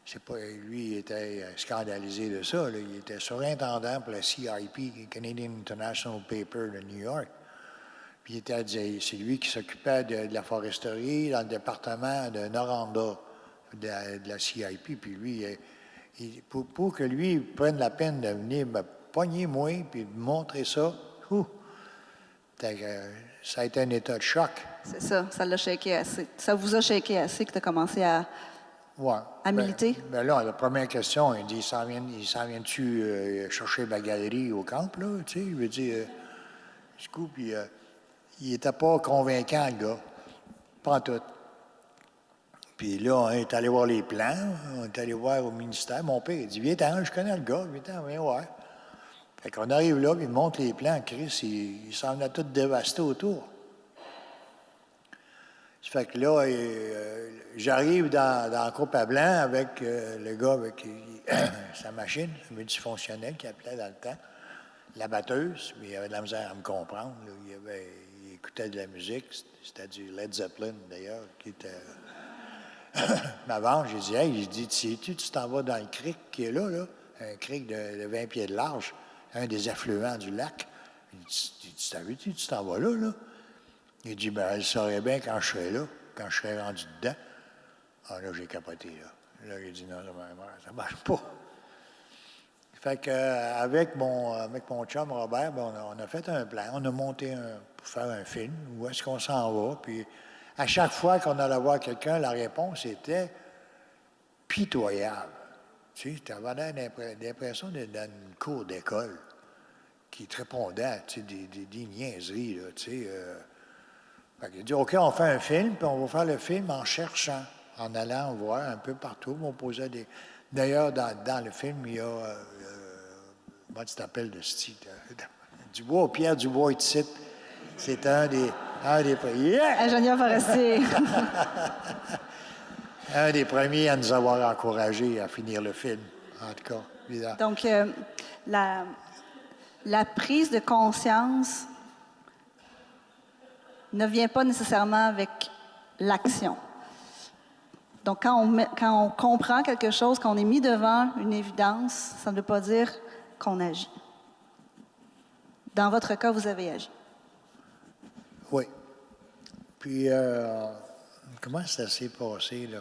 C'est pas, lui, il était scandalisé de ça, là. Il était surintendant pour la CIP, Canadian International Paper de New York. Puis c'est lui qui s'occupait de la foresterie dans le département de Noranda de la CIP. Puis lui, pour que lui prenne la peine de venir me pogner moi puis de montrer ça, ça a été un état de choc. C'est ça l'a shaké assez. Ça vous a shaké assez que tu as commencé à militer? Ben là, la première question, il dit, il s'en vient-tu chercher ma galerie au camp, là? Tu sais, il veut dire, du coup, puis il n'était pas convaincant, le gars. Pas en tout. Puis là, on est allé voir les plans, on est allé voir au ministère. Mon père, il dit, viens-t'en, je connais le gars, viens-t'en, viens voir. Fait qu'on arrive là, puis il montre les plans. Chris, il semblait tout dévasté autour. Ça fait que là, j'arrive dans la coupe à blanc avec le gars avec sa machine multifonctionnelle qu'il appelait dans le temps, la batteuse, mais il avait de la misère à me comprendre. Là. Il écoutait de la musique, c'était du Led Zeppelin d'ailleurs, qui était... M'avance, j'ai dit, hey, j'ai dit, tu t'en vas dans le creek qui est là, un creek de 20 pieds de large, un des affluents du lac. Tu t'en vas là? Il dit, ben, elle saurait bien quand je serais là, quand je serais rendu dedans. Ah, là, j'ai capoté, là. Là, j'ai dit, non, ça marche pas. Fait que, avec mon chum Robert, ben, on a fait un plan. On a monté pour faire un film. Où est-ce qu'on s'en va? Puis, à chaque fois qu'on allait voir quelqu'un, la réponse était pitoyable. Tu sais, tu avais l'impression d'être dans une cour d'école qui te répondait, tu sais, des niaiseries, là, tu sais. Fait qu'il a dit, OK, on fait un film, puis on va faire le film en cherchant, en allant voir un peu partout. On posait des... D'ailleurs, dans le film, il y a... comment tu t'appelles le style? Dubois, Pierre Dubois est ici. C'est un des yeah! Ingénieur forestier. Un des premiers à nous avoir encouragés à finir le film, en tout cas. Évidemment. Donc, la prise de conscience ne vient pas nécessairement avec l'action. Donc, quand on comprend quelque chose, quand on est mis devant une évidence, ça ne veut pas dire qu'on agit. Dans votre cas, vous avez agi. Oui. Puis, comment ça s'est passé, là?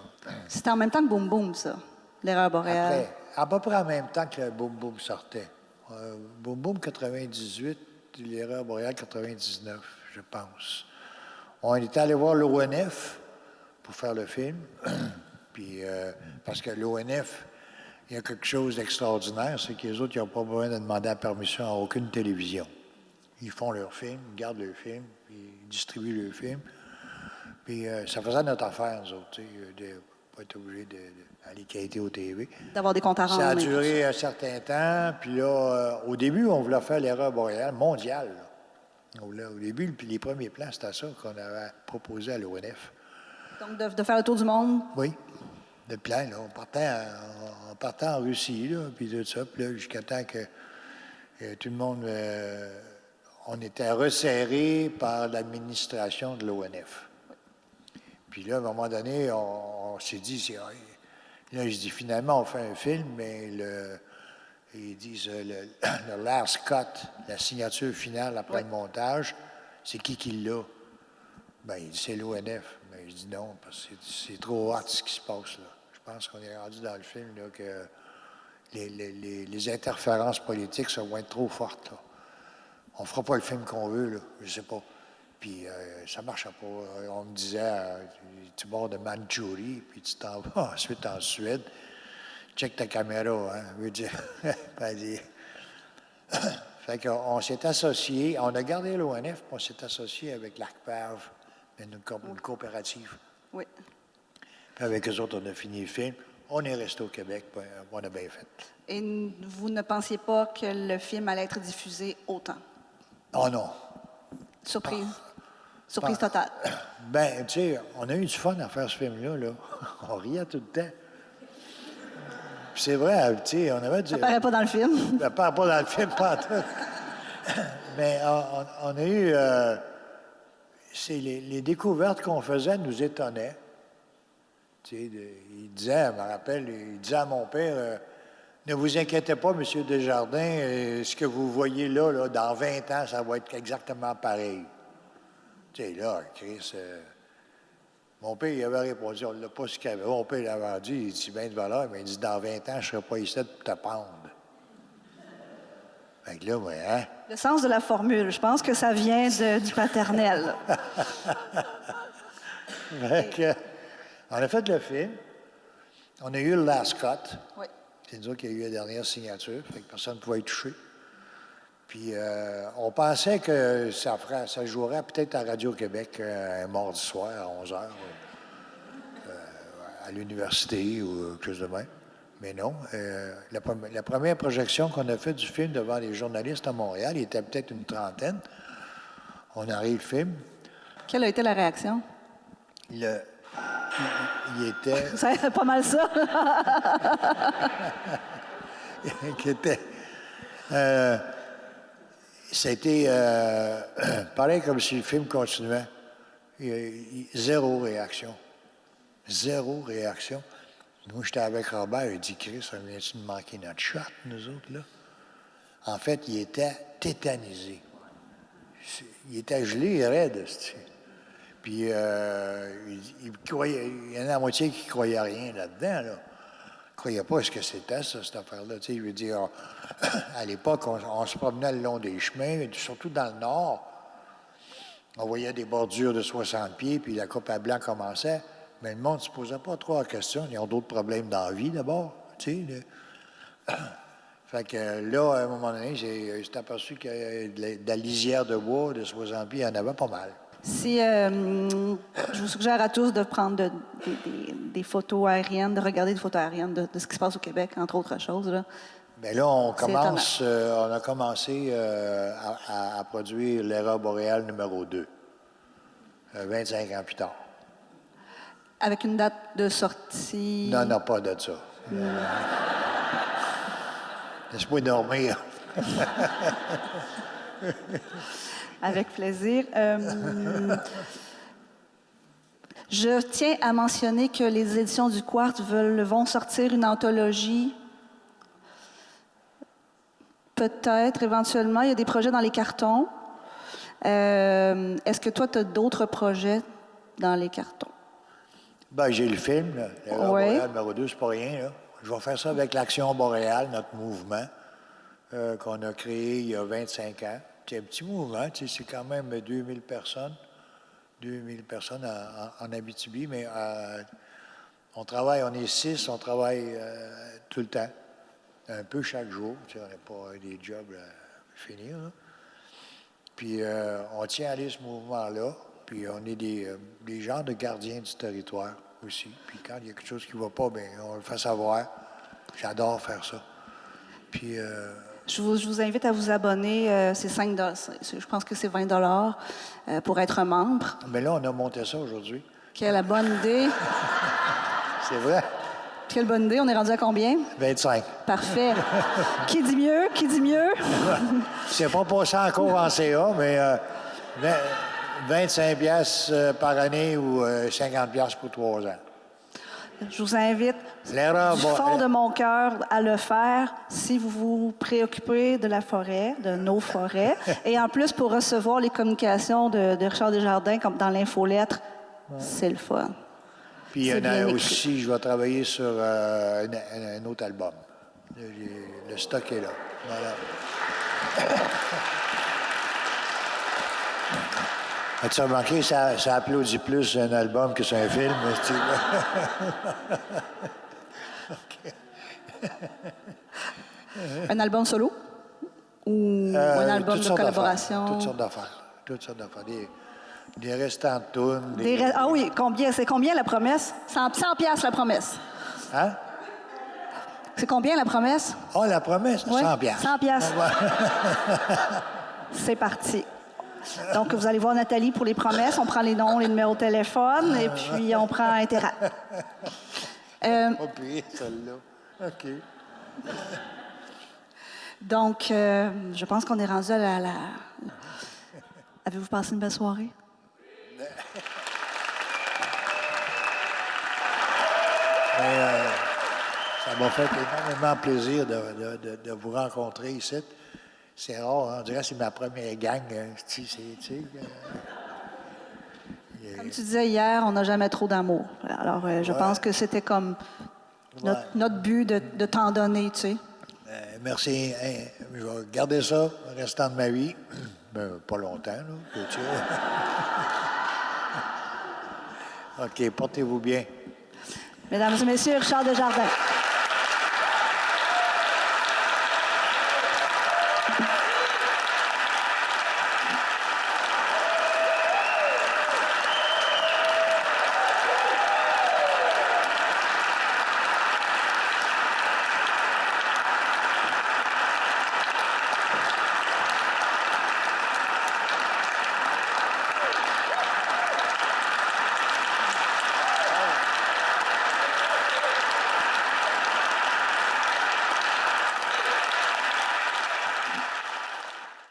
C'était en même temps que Boom Boom, ça, l'erreur boréale. Après, à peu près en même temps que le Boom Boom sortait. Boom Boom 98, l'erreur boréale 99, je pense. On était allé voir l'ONF pour faire le film. Puis, parce que l'ONF, il y a quelque chose d'extraordinaire, c'est que les autres, ils n'ont pas besoin de demander la permission à aucune télévision. Ils font leur film, ils gardent leur film, puis ils distribuent leur film. Puis ça faisait notre affaire, nous autres, tu sais, de ne pas être obligé d'aller quêter au TV. D'avoir des comptes à rendre. Ça a duré un certain temps, puis là, au début, on voulait faire l'erreur boréale mondiale. Là. Au début, les premiers plans, c'était ça qu'on avait proposé à l'ONF. Donc, de faire le tour du monde? Oui, de plein, là. On partait en Russie, là, puis tout ça, puis là, jusqu'à temps que tout le monde... on était resserré par l'administration de l'ONF. Puis là, à un moment donné, on s'est dit... Là, je dis, finalement, on fait un film, mais ils disent le last cut, la signature finale après le montage, c'est qui l'a? Bien, il dit, c'est l'ONF. Mais je dis non, parce que c'est trop hot ce qui se passe là. Je pense qu'on est rendu dans le film là, que les interférences politiques ça vont être trop fortes. Là. On fera pas le film qu'on veut, là. Je sais pas. Puis ça ne marchait pas. On me disait, tu pars de Mandchourie, puis tu t'en vas ensuite en Suède. Check ta caméra, hein. Je veux dire. Fait qu'on s'est associé, on a gardé l'ONF, puis on s'est associé avec l'ARCPAV, une coopérative. Oui. Puis avec eux autres, on a fini le film. On est resté au Québec, puis on a bien fait. Et vous ne pensiez pas que le film allait être diffusé autant? Oh non. Surprise. Surprise totale. Ben, tu sais, on a eu du fun à faire ce film-là, là. On riait tout le temps. Puis c'est vrai, tu sais, on avait du... Ça paraît pas dans le film. Ça paraît pas dans le film, pas en tout. Mais on a eu... les découvertes qu'on faisait nous étonnaient. Tu sais, il disait, je me rappelle, il disait à mon père, ne vous inquiétez pas, M. Desjardins, ce que vous voyez là, dans 20 ans, ça va être exactement pareil. Tu sais, là, Chris, mon père, il avait répondu, on ne l'a pas su qu'il avait. Mon père, il avait dit, il dit, bien de valeur, mais il dit, dans 20 ans, je ne serai pas ici pour te pendre. Fait que là, ouais, hein? Le sens de la formule, je pense que ça vient du paternel. Fait que, on a fait le film. On a eu le last cut. Oui. C'est nous autres qui a eu la dernière signature, fait que personne ne pouvait y toucher. Puis on pensait que ça jouerait peut-être à Radio-Québec un mardi soir à 11 h à l'université ou quelque chose de même. Mais non. La première projection qu'on a faite du film devant les journalistes à Montréal, il était peut-être une trentaine. On arrive le film. Quelle a été la réaction? Il était... C'est pas mal ça. qui était... C'était pareil comme si le film continuait. Zéro réaction. Zéro réaction. Moi, j'étais avec Robert, il dit, Chris, ça vient-tu de manquer notre shot, nous autres, là? En fait, il était tétanisé. Il était gelé, raide, c'ti. Puis, il croyait, il y en a la moitié qui ne croyaient rien là-dedans, là. Ne croyaient pas ce que c'était, ça, cette affaire-là. Tu sais, je veux dire, à l'époque, on se promenait le long des chemins, surtout dans le nord. On voyait des bordures de 60 pieds, puis la coupe à blanc commençait. Mais le monde ne se posait pas trop la question. Ils ont d'autres problèmes dans la vie, d'abord. Tu sais, fait que là, à un moment donné, j'ai aperçu que de la lisière de bois de 60 pieds, il y en avait pas mal. Si je vous suggère à tous de prendre des photos aériennes, de regarder des photos aériennes de ce qui se passe au Québec, entre autres choses. Là. Bien là, on a commencé à produire l'Erreur boréale numéro 2, 25 ans plus tard. Avec une date de sortie... Non, pas de ça. Laisse-moi dormir. Avec plaisir. Je tiens à mentionner que les éditions du Quartz vont sortir une anthologie. Peut-être, éventuellement. Il y a des projets dans les cartons. Est-ce que toi, tu as d'autres projets dans les cartons? Ben, j'ai le film, l'Erreur boréale numéro 2, c'est pas rien, là. Je vais faire ça avec l'Action boréale, notre mouvement, qu'on a créé il y a 25 ans. C'est un petit mouvement, tu sais, c'est quand même 2000 personnes. 2000 personnes en Abitibi, mais on travaille, on est 6, on travaille tout le temps, un peu chaque jour. Tu sais, on n'a pas des jobs à finir, là. Puis on tient à aller ce mouvement-là, puis on est des gens de gardiens du territoire aussi. Puis quand il y a quelque chose qui ne va pas, bien, on le fait savoir. J'adore faire ça. Puis... Je vous invite à vous abonner. C'est 5 $. Je pense que c'est 20 $ pour être membre. Mais là, on a monté ça aujourd'hui. Quelle bonne idée. C'est vrai? Quelle bonne idée. On est rendu à combien? 25. Parfait. Qui dit mieux? Qui dit mieux? C'est pas passé encore en CA, mais 25 piastres par année ou 50 piastres pour 3 ans. Je vous invite du fond de mon cœur à le faire si vous vous préoccupez de la forêt, de nos forêts. Et en plus, pour recevoir les communications de Richard Desjardins, comme dans l'infolettre, c'est le fun. Puis il y en a aussi, je vais travailler sur un autre album. Le stock est là. Voilà. As-tu remarqué, ça applaudit plus sur un album que sur un film? Un album solo? Ou un album de collaboration? Toutes sortes d'affaires. Toutes sortes d'affaires. Des restants de tunes. Ah oui, c'est combien la promesse? 100 piastres la promesse. Hein? C'est combien la promesse? Oh, la promesse? Oui, 100 piastres. 100 piastres. C'est parti. Donc, vous allez voir Nathalie pour les promesses. On prend les noms, les numéros de téléphone, et puis on prend Interact. Pas pire, celle-là. OK. Donc, je pense qu'on est rendu à la... Avez-vous passé une belle soirée? Ça m'a fait énormément plaisir de vous rencontrer ici. C'est rare, hein? On dirait que c'est ma première gang. Comme tu disais hier, on n'a jamais trop d'amour. Alors, je pense que c'était comme notre but de t'en donner, tu sais. Merci. Hein, je vais garder ça le restant de ma vie. Ben, pas longtemps, là. Tu vois. OK, portez-vous bien. Mesdames et messieurs, Richard Desjardins.